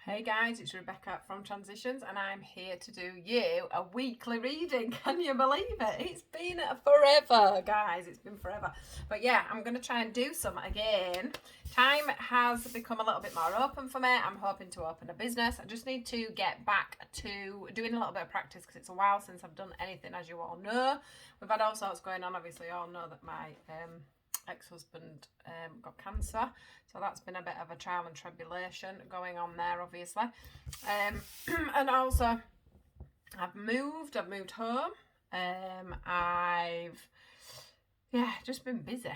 Hey guys, it's Rebecca from Transitions and I'm here to do you a weekly reading. Can you believe it? It's been forever, guys. It's been forever. But yeah, I'm going to try and do some again. Time has become a little bit more open for me. I'm hoping to open a business. I just need to get back to doing a little bit of practice because it's a while since I've done anything, as you all know. We've had all sorts going on. Obviously, you all know that my ex-husband got cancer, so that's been a bit of a trial and tribulation going on there, obviously. And also I've moved home. I've just been busy.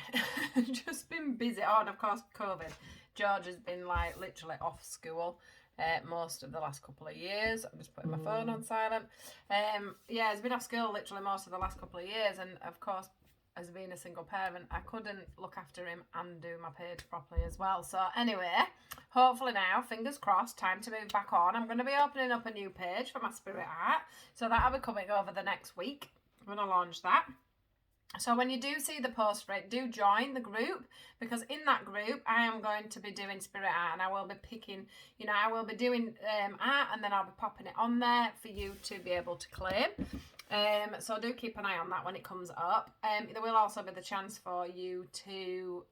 Just been busy. Oh, and of course COVID. George has been like literally off school most of the last couple of years. I'm just putting my phone on silent. He's been off school literally most of the last couple of years, and of course, as being a single parent, I couldn't look after him and do my page properly as well. So anyway, hopefully now, fingers crossed, time to move back on. I'm going to be opening up a new page for my spirit art. So that'll be coming over the next week. I'm going to launch that. So when you do see the post for it, do join the group, because in that group I am going to be doing spirit art, and I will be picking, I will be doing art, and then I'll be popping it on there for you to be able to claim. So do keep an eye on that when it comes up. There will also be the chance for you to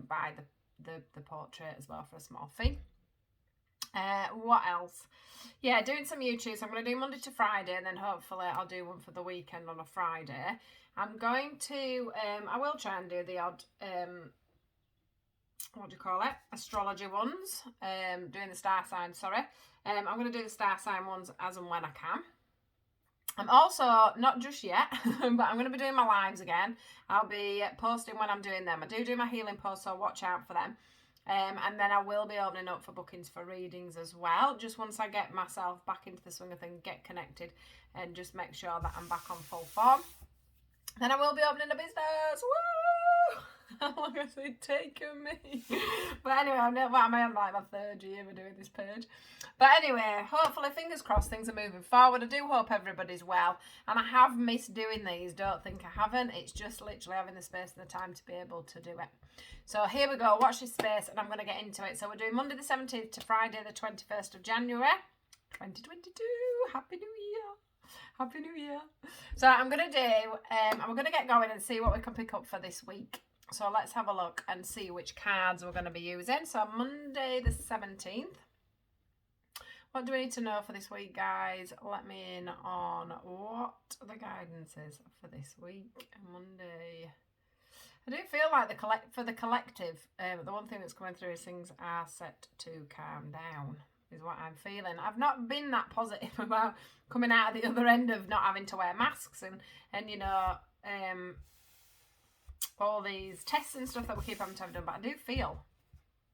buy the portrait as well for a small fee. What else? Yeah, doing some YouTube. So I'm going to do Monday to Friday, and then hopefully I'll do one for the weekend on a Friday. I'm going to, I will try and do the odd, astrology ones, doing the star signs, sorry. I'm going to do the star sign ones as and when I can. I'm also, not just yet, but I'm going to be doing my lives again. I'll be posting when I'm doing them. I do my healing posts, so watch out for them. And then I will be opening up for bookings for readings as well. Just once I get myself back into the swing of things, get connected, and just make sure that I'm back on full form. Then I will be opening a business. Woo! How long has it taken me? But anyway, I'm on like my third year of doing this page. But anyway, hopefully, fingers crossed, things are moving forward. I do hope everybody's well. And I have missed doing these. Don't think I haven't. It's just literally having the space and the time to be able to do it. So here we go. Watch this space and I'm going to get into it. So we're doing Monday the 17th to Friday the 21st of January, 2022. Happy New Year. Happy New Year. So I'm going to do, I'm going to get going and see what we can pick up for this week. So let's have a look and see which cards we're going to be using. So Monday the 17th. What do we need to know for this week, guys? Let me in on what the guidance is for this week. Monday. I do feel like for the collective, the one thing that's coming through is things are set to calm down. Is what I'm feeling. I've not been that positive about coming out of the other end of not having to wear masks and all these tests and stuff that we keep having to have done. But I do feel,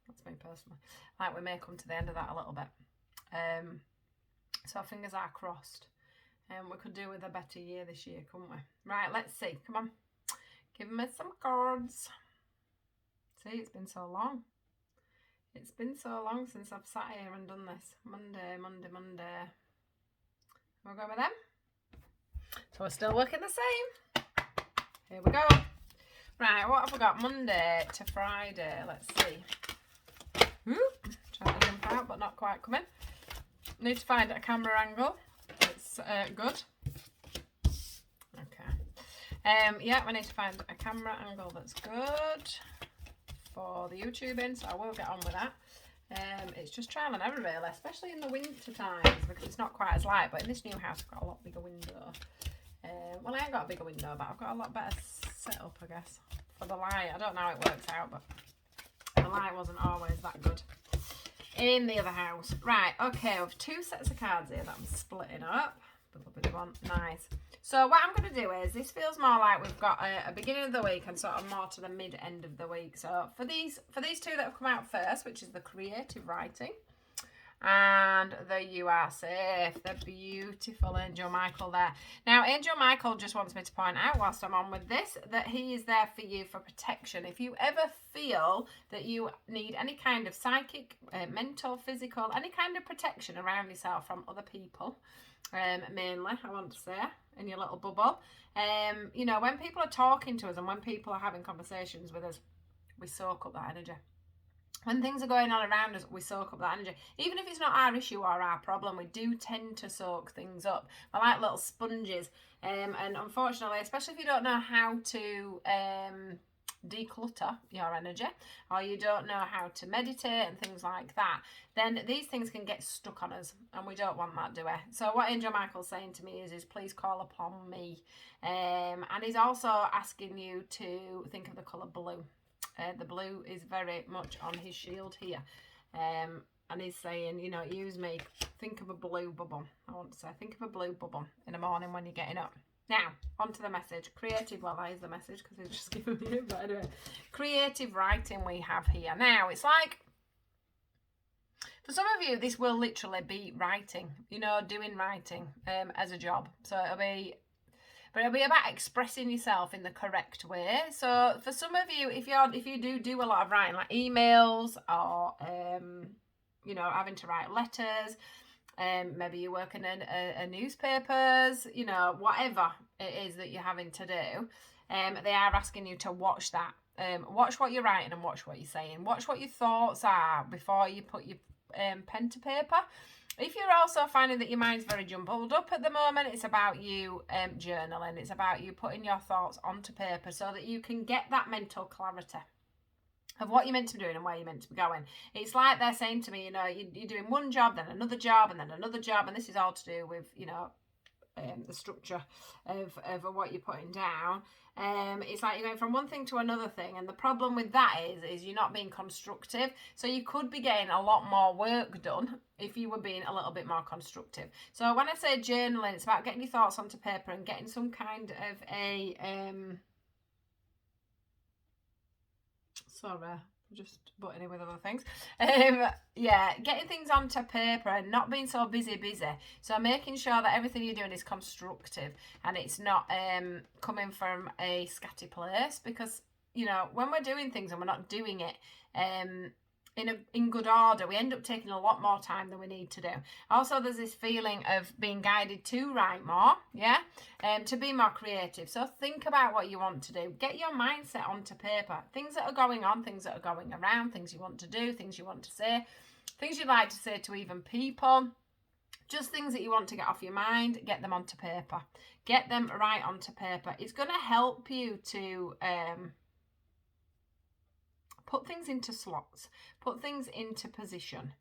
that's me personally, like we may come to the end of that a little bit. So fingers are crossed. We could do with a better year this year, couldn't we? Right, let's see. Come on. Give me some cards. See, it's been so long. It's been so long since I've sat here and done this. Monday. We're going with them. So we're still looking the same. Here we go. Right, what have we got? Monday to Friday. Let's see. Trying to jump out, but not quite coming. Need to find a camera angle. It's good. Okay. We need to find a camera angle that's good for the YouTubing, so I will get on with that. It's just trial and error really, especially in the winter times because it's not quite as light, but in this new house I've got a lot bigger window. Well, I ain't got a bigger window, but I've got a lot better setup, I guess, for the light. I don't know how it works out, but the light wasn't always that good in the other house. Right, okay, we have two sets of cards here that I'm splitting up. Nice. So what I'm going to do is, this feels more like we've got a beginning of the week and sort of more to the mid end of the week. So for these two that have come out first, which is the creative writing and the you are safe, the beautiful Angel Michael there. Now, Angel Michael just wants me to point out whilst I'm on with this that he is there for you for protection. If you ever feel that you need any kind of psychic, mental, physical, any kind of protection around yourself from other people, mainly, I want to say, in your little bubble. When people are talking to us and when people are having conversations with us, we soak up that energy. when things are going on around us, we soak up that energy. Even if it's not our issue or our problem, we do tend to soak things up. We're like little sponges. And unfortunately, especially if you don't know how to declutter your energy, or you don't know how to meditate and things like that, then these things can get stuck on us, and we don't want that, do we? So what Angel Michael's saying to me is please call upon me. And he's also asking you to think of the colour blue. The blue is very much on his shield here. And he's saying, you know, use me. Think of a blue bubble. I want to say, think of a blue bubble in the morning when you're getting up. Now, on to the message. Creative, well, that is the message because he's just given me it. But anyway, creative writing we have here. Now, it's like, for some of you, this will literally be writing, you know, doing writing as a job. So it'll be about expressing yourself in the correct way. So for some of you, if you do a lot of writing, like emails or you know, having to write letters, maybe you work in a newspapers, you know, whatever it is that you're having to do, they are asking you to watch that. Watch what you're writing and watch what you're saying. Watch what your thoughts are before you put your pen to paper. If you're also finding that your mind's very jumbled up at the moment, it's about you journaling. It's about you putting your thoughts onto paper so that you can get that mental clarity of what you're meant to be doing and where you're meant to be going. It's like they're saying to me, you know, you're doing one job, then another job, and then another job, and this is all to do with, you know, the structure of what you're putting down. It's like you're going from one thing to another thing, and the problem with that is you're not being constructive. So you could be getting a lot more work done if you were being a little bit more constructive. So when I say journaling, it's about getting your thoughts onto paper and getting some kind of a sorry, just butting in with other things. Yeah, getting things onto paper and not being so busy. So making sure that everything you're doing is constructive and it's not coming from a scatty place, because, you know, when we're doing things and we're not doing it in good order, we end up taking a lot more time than we need to do. Also, there's this feeling of being guided to write more, yeah, to be more creative. So think about what you want to do. Get your mindset onto paper. Things that are going on, things that are going around, things you want to do, things you want to say, things you'd like to say to even people. Just things that you want to get off your mind, get them onto paper. Get them right onto paper. It's going to help you to put things into slots, put things into position,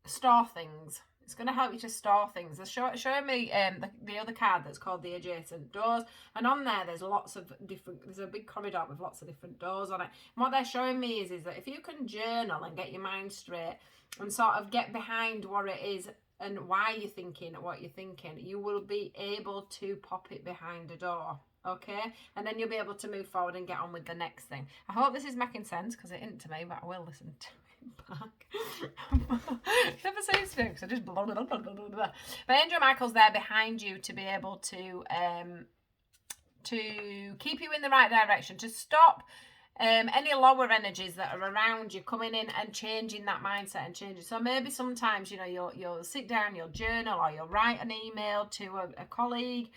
store things. It's going to help you to store things. They're showing me the other card that's called the adjacent doors, and on there there's lots of different, there's a big corridor with lots of different doors on it. And what they're showing me is that if you can journal and get your mind straight and sort of get behind what it is and why you're thinking what you're thinking, you will be able to pop it behind a door. Okay, and then you'll be able to move forward and get on with the next thing. I hope this is making sense, because it isn't to me, but I will listen to it back. It never seems to, because I just blah, blah, blah, blah, blah, blah. But Angel Michael's there behind you to be able to keep you in the right direction, to stop any lower energies that are around you coming in and changing that mindset and changing. So maybe sometimes, you know, you'll sit down, you'll journal, or you'll write an email to a colleague,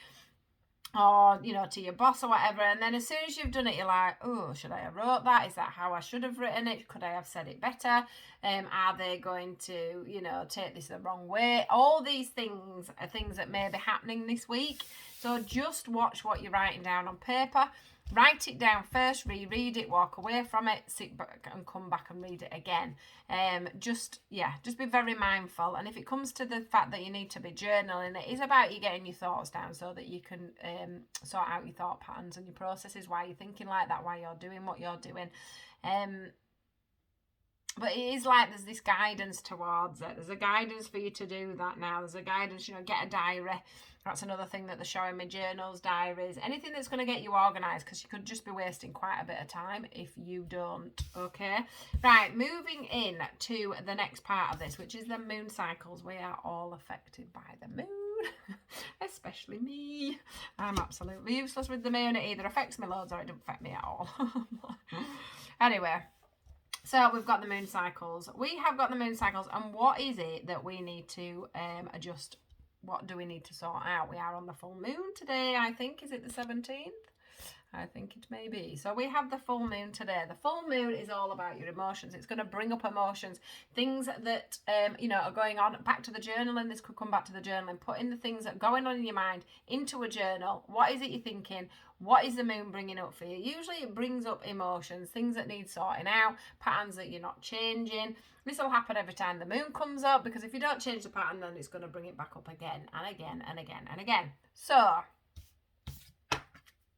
or, you know, to your boss or whatever, and then as soon as you've done it, you're like, oh, should I have wrote that? Is that how I should have written it? Could I have said it better? Are they going to, you know, take this the wrong way? All these things are things that may be happening this week. So just watch what you're writing down on paper. Write it down first, reread it, walk away from it, sit back and come back and read it again. Just be very mindful. And if it comes to the fact that you need to be journaling, it is about you getting your thoughts down so that you can sort out your thought patterns and your processes, why you're thinking like that, why you're doing what you're doing. But it is like there's this guidance towards it. There's a guidance for you to do that now. There's a guidance, you know, get a diary. That's another thing that they're showing me, journals, diaries, anything that's going to get you organised, because you could just be wasting quite a bit of time if you don't, okay? Right, moving in to the next part of this, which is the moon cycles. We are all affected by the moon, especially me. I'm absolutely useless with the moon. It either affects me loads or it doesn't affect me at all. Anyway. So we've got the moon cycles. We have got the moon cycles, and what is it that we need to adjust? What do we need to sort out? We are on the full moon today, I think. Is it the 17th? I think it may be. So we have the full moon today. The full moon is all about your emotions. It's going to bring up emotions, things that, you know, are going on. Back to the journaling. This could come back to the journaling. Putting the things that are going on in your mind into a journal. What is it you're thinking? What is the moon bringing up for you? Usually it brings up emotions, things that need sorting out, patterns that you're not changing. This will happen every time the moon comes up, because if you don't change the pattern, then it's going to bring it back up again and again and again and again. So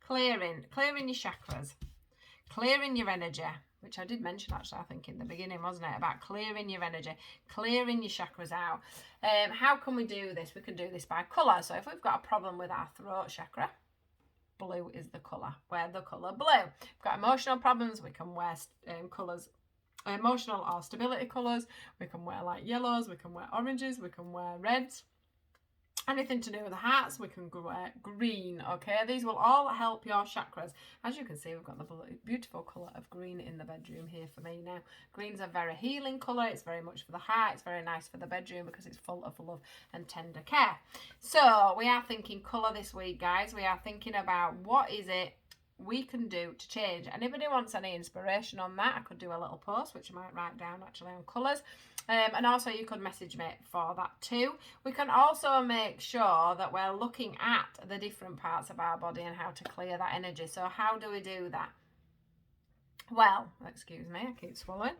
clearing your chakras, clearing your energy, which I did mention actually, I think in the beginning, wasn't it, about clearing your energy, clearing your chakras out. How can we do this? We can do this by colour. So if we've got a problem with our throat chakra, blue is the colour. Wear the colour blue. If we've got emotional problems, we can wear colours, emotional or stability colours. We can wear like yellows, we can wear oranges, we can wear reds. Anything to do with the hearts, we can wear green, okay? These will all help your chakras. As you can see, we've got the beautiful colour of green in the bedroom here for me now. Green's a very healing colour. It's very much for the heart. It's very nice for the bedroom because it's full of love and tender care. So we are thinking colour this week, guys. We are thinking about what is it we can do to change. Anybody wants any inspiration on that, I could do a little post, which I might write down actually on colours. And also you could message me for that too. We can also make sure that we're looking at the different parts of our body and how to clear that energy. So how do we do that? Well, excuse me, I keep swallowing.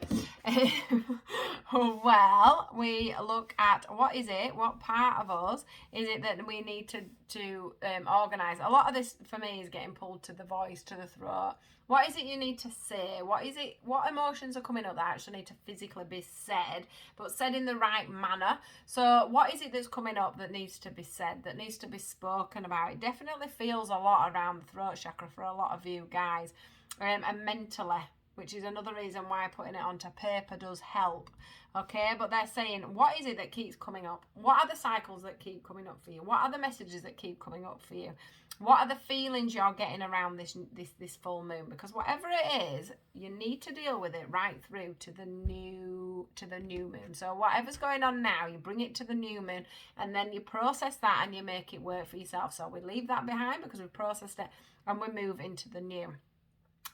Well, we look at what part of us is it that we need to organise. A lot of this for me is getting pulled to the voice, to the throat. What is it you need to say? What emotions are coming up that actually need to physically be said, but said in the right manner? So what is it that's coming up that needs to be said, that needs to be spoken about? It definitely feels a lot around the throat chakra for a lot of you guys. And mentally, which is another reason why putting it onto paper does help. Okay, but they're saying, what is it that keeps coming up? What are the cycles that keep coming up for you? What are the messages that keep coming up for you? What are the feelings you're getting around this full moon? Because whatever it is, you need to deal with it right through to the new moon. So whatever's going on now, you bring it to the new moon, and then you process that and you make it work for yourself. So we leave that behind because we've processed it, and we move into the new.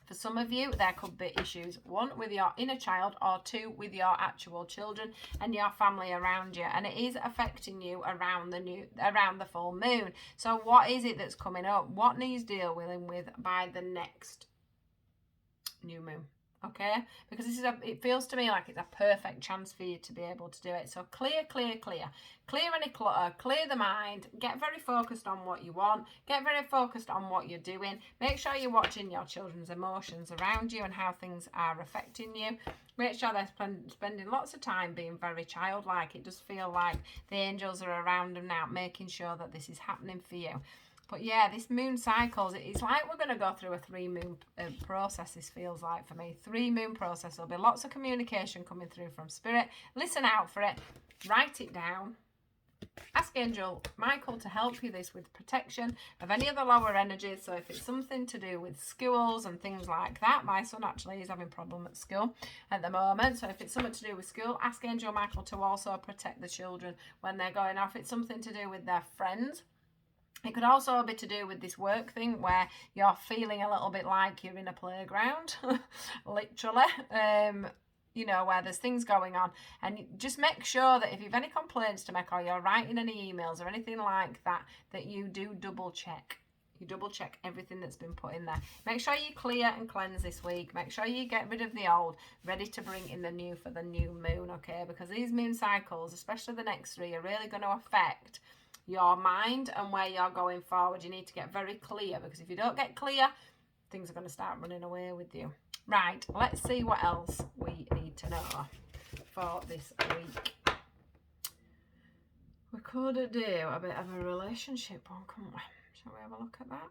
For some of you, there could be issues, 1, with your inner child, or 2, with your actual children and your family around you. And it is affecting you around the full moon. So what is it that's coming up? What needs dealing with by the next new moon? Okay, because it feels to me like it's a perfect chance for you to be able to do it. So clear any clutter, clear the mind, get very focused on what you want, get very focused on what you're doing. Make sure you're watching your children's emotions around you and how things are affecting you. Make sure they're spending lots of time being very childlike. It does feel like the angels are around them now, making sure that this is happening for you. But yeah, this moon cycles, it's like we're going to go through a 3-moon process, this feels like for me. 3-moon process. There'll be lots of communication coming through from Spirit. Listen out for it. Write it down. Ask Angel Michael to help you this with protection of any of the lower energies. So if it's something to do with schools and things like that, my son actually is having a problem at school at the moment. So if it's something to do with school, ask Angel Michael to also protect the children when they're going off. If it's something to do with their friends, it could also be to do with this work thing where you're feeling a little bit like you're in a playground, literally, you know, where there's things going on. And just make sure that if you've any complaints to make or you're writing any emails or anything like that, that you do double check. You double check everything that's been put in there. Make sure you clear and cleanse this week. Make sure you get rid of the old, ready to bring in the new for the new moon, okay? Because these moon cycles, especially the next 3, are really going to affect your mind and where you're going forward. You need to get very clear, because if you don't get clear, things are going to start running away with you. Right, let's see what else we need to know for this week. We could do a bit of a relationship one, couldn't we? Shall we have a look at that?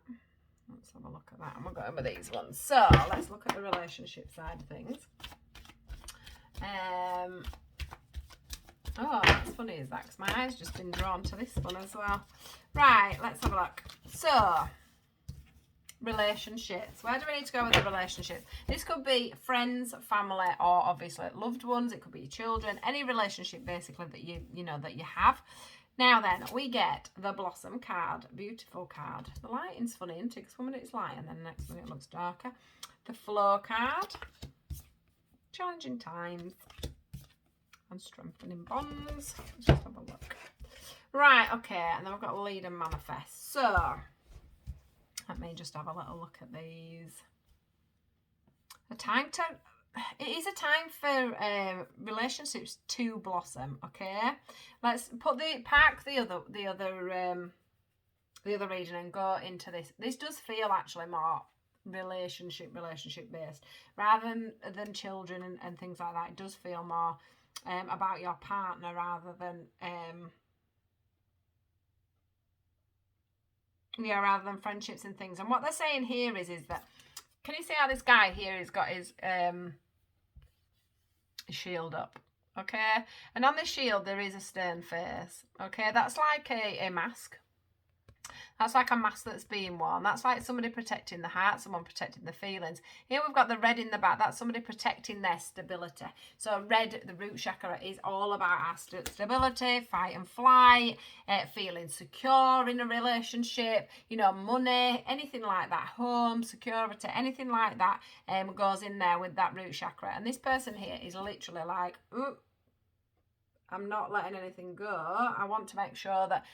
Let's have a look at that. And we'll go over these ones. So let's look at the relationship side of things. Oh, that's funny, is that? Because my eye's just been drawn to this one as well. Right, let's have a look. So, relationships. Where do we need to go with the relationships? This could be friends, family, or obviously loved ones. It could be your children. Any relationship basically that you have. Now then, we get the Blossom card. Beautiful card. The lighting's funny, isn't it? Because 1 minute it's light and then the next minute it looks darker. The Flow card. Challenging times. And strengthening bonds. Let's just have a look. Right, okay. And then we've got Lead and Manifest. So, let me just have a little look at these. It is a time for relationships to blossom. Okay, let's park the other region and go into this. This does feel actually more relationship based rather than children and things like that. It does feel more about your partner rather than rather than friendships and things. And what they're saying here is that, can you see how this guy here has got his shield up? Okay, and on the shield there is a stern face. Okay, that's like a mask. That's like a mask that's being worn. That's like somebody protecting the heart, someone protecting the feelings. Here we've got the red in the back. That's somebody protecting their stability. So red, the root chakra, is all about our stability, fight and flight, feeling secure in a relationship, money, anything like that, home, security, anything like that goes in there with that root chakra. And this person here is literally like, ooh, I'm not letting anything go. I want to make sure that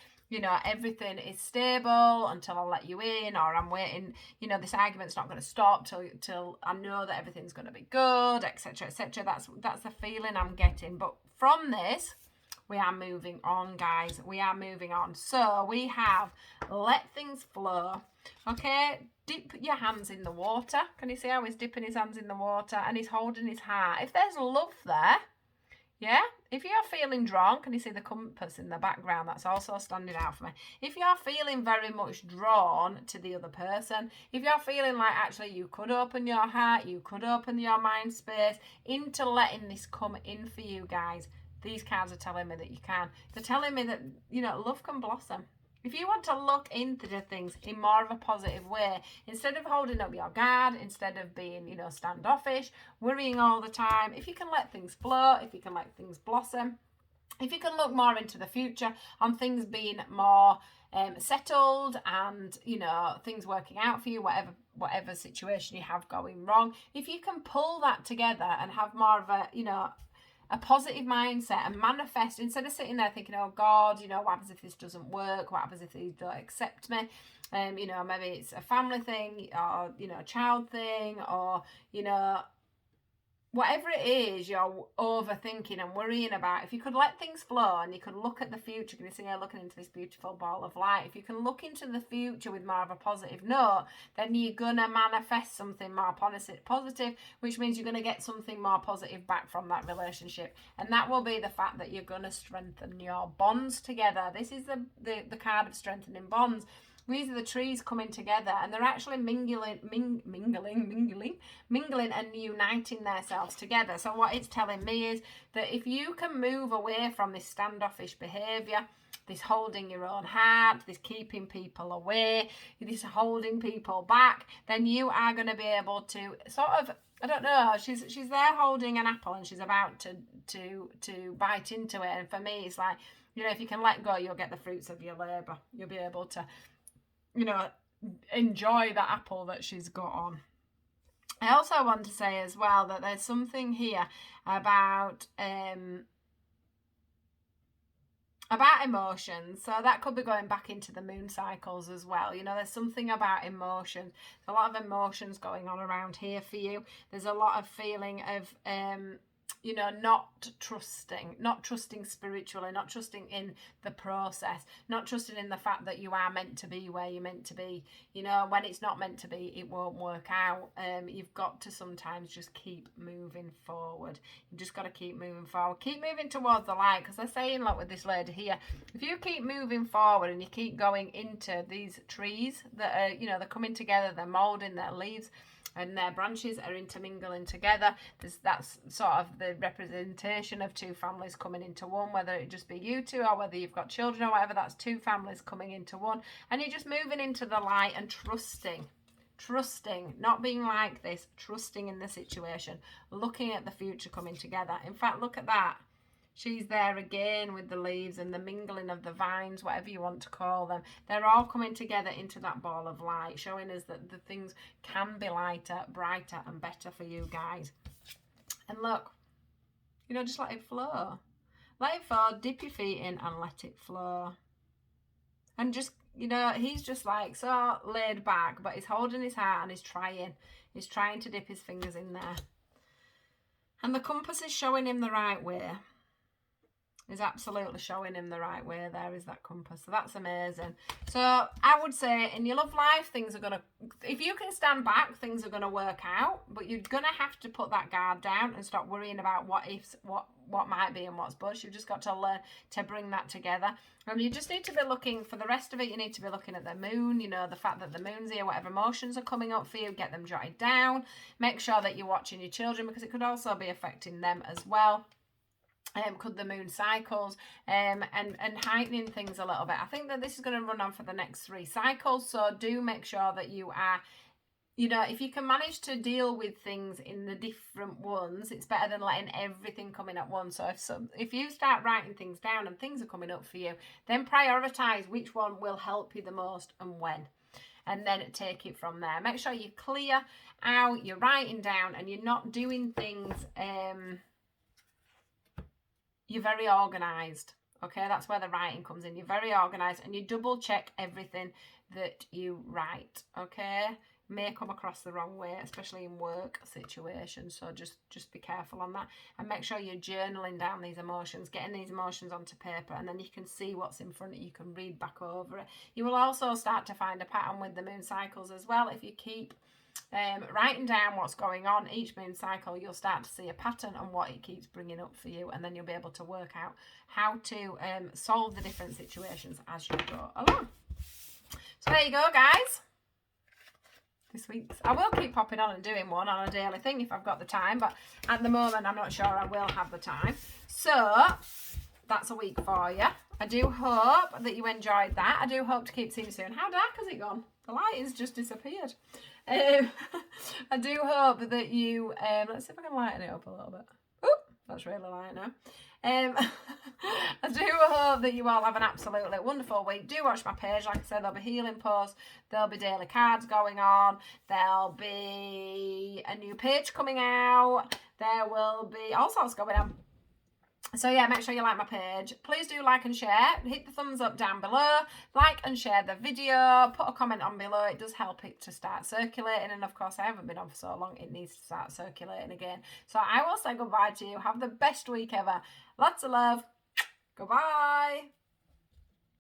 everything is stable until I let you in, or I'm waiting, this argument's not going to stop till I know that everything's going to be good, etc., etc. That's the feeling I'm getting. But from this, we are moving on, guys. We are moving on. So we have let things flow. Okay, dip your hands in the water. Can you see how he's dipping his hands in the water and he's holding his heart? If there's love there, yeah, if you're feeling drawn, can you see the compass in the background? That's also standing out for me. If you're feeling very much drawn to the other person, if you're feeling like actually you could open your heart, you could open your mind space into letting this come in for you, guys, these cards are telling me that you can. They're telling me that, love can blossom. If you want to look into things in more of a positive way, instead of holding up your guard, instead of being, standoffish, worrying all the time, if you can let things flow, if you can let things blossom, if you can look more into the future on things being more settled and, things working out for you, whatever situation you have going wrong, if you can pull that together and have more of a positive mindset and manifest, instead of sitting there thinking, oh God, what happens if this doesn't work? What happens if they don't accept me? Maybe it's a family thing or, a child thing or, whatever it is you're overthinking and worrying about. If you could let things flow and you could look at the future, can you see you're looking into this beautiful ball of light? If you can look into the future with more of a positive note, then you're going to manifest something more positive, which means you're going to get something more positive back from that relationship. And that will be the fact that you're going to strengthen your bonds together. This is the card of strengthening bonds. These are the trees coming together and they're actually mingling and uniting themselves together. So what it's telling me is that if you can move away from this standoffish behaviour, this holding your own heart, this keeping people away, this holding people back, then you are going to be able to sort of, I don't know, she's there holding an apple and she's about to bite into it. And for me, it's like, if you can let go, you'll get the fruits of your labour. You'll be able to enjoy the apple that she's got on. I also want to say as well that there's something here about emotions. So that could be going back into the moon cycles as well. There's something about emotions. There's a lot of emotions going on around here for you. There's a lot of feeling of not trusting spiritually, not trusting in the process, not trusting in the fact that you are meant to be where you're meant to be. When it's not meant to be, it won't work out. You've got to sometimes just keep moving forward. You've just got to keep moving forward. Keep moving towards the light, because they're saying, like with this lady here, if you keep moving forward and you keep going into these trees that are, they're coming together, they're moulding their leaves, and their branches are intermingling together. That's sort of the representation of two families coming into one, whether it just be you two or whether you've got children or whatever. That's two families coming into one, and you're just moving into the light and trusting, not being like this, trusting in the situation, looking at the future coming together. In fact, look at that. She's there again with the leaves and the mingling of the vines, whatever you want to call them. They're all coming together into that ball of light, showing us that the things can be lighter, brighter, and better for you guys. And look, you know, just let it flow. Let it flow, dip your feet in and let it flow. And just, you know, he's just like so laid back, but he's holding his heart and he's trying. He's trying to dip his fingers in there. And the compass is showing him the right way. Is absolutely showing him the right way. There is that compass. So that's amazing. So I would say in your love life, things are going to, if you can stand back, things are going to work out. But you're going to have to put that guard down and stop worrying about what ifs, what might be and what's bush. You've just got to learn to bring that together. And you just need to be looking, for the rest of it, you need to be looking at the moon, you know, the fact that the moon's here, whatever emotions are coming up for you, get them jotted down. Make sure that you're watching your children, because it could also be affecting them as well. Could the moon cycles and heightening things a little bit. I think that this is going to run on for the next 3 cycles, so do make sure that you are, you know, if you can manage to deal with things in the different ones, it's better than letting everything come in at once. So if you start writing things down and things are coming up for you, then prioritize which one will help you the most and when. And then take it from there. Make sure you're clear out, you're writing down, and you're not doing things... You're very organised, okay? That's where the writing comes in. You're very organised and you double check everything that you write, okay? May come across the wrong way, especially in work situations. So just be careful on that. And make sure you're journaling down these emotions, getting these emotions onto paper, and then you can see what's in front of you. You can read back over it. You will also start to find a pattern with the moon cycles as well. If you keep writing down what's going on each moon cycle, you'll start to see a pattern on what it keeps bringing up for you, and then you'll be able to work out how to solve the different situations as you go along. So there you go, guys. This week's, I will keep popping on and doing one on a daily thing if I've got the time, but at the moment I'm not sure I will have the time. So that's a week for you. I do hope that you enjoyed that. I do hope to keep seeing you soon. How dark has it gone? The lighting's just disappeared. I do hope that you, let's see if I can lighten it up a little bit. Oh, that's really light now. I do hope that you all have an absolutely wonderful week. Do watch my page. Like I said, there'll be healing posts, there'll be daily cards going on, there'll be a new page coming out, there will be all sorts going on. So yeah, make sure you like my page. Please do like and share. Hit the thumbs up down below. Like and share the video. Put a comment on below. It does help it to start circulating. And of course, I haven't been on for so long. It needs to start circulating again. So I will say goodbye to you. Have the best week ever. Lots of love. Goodbye.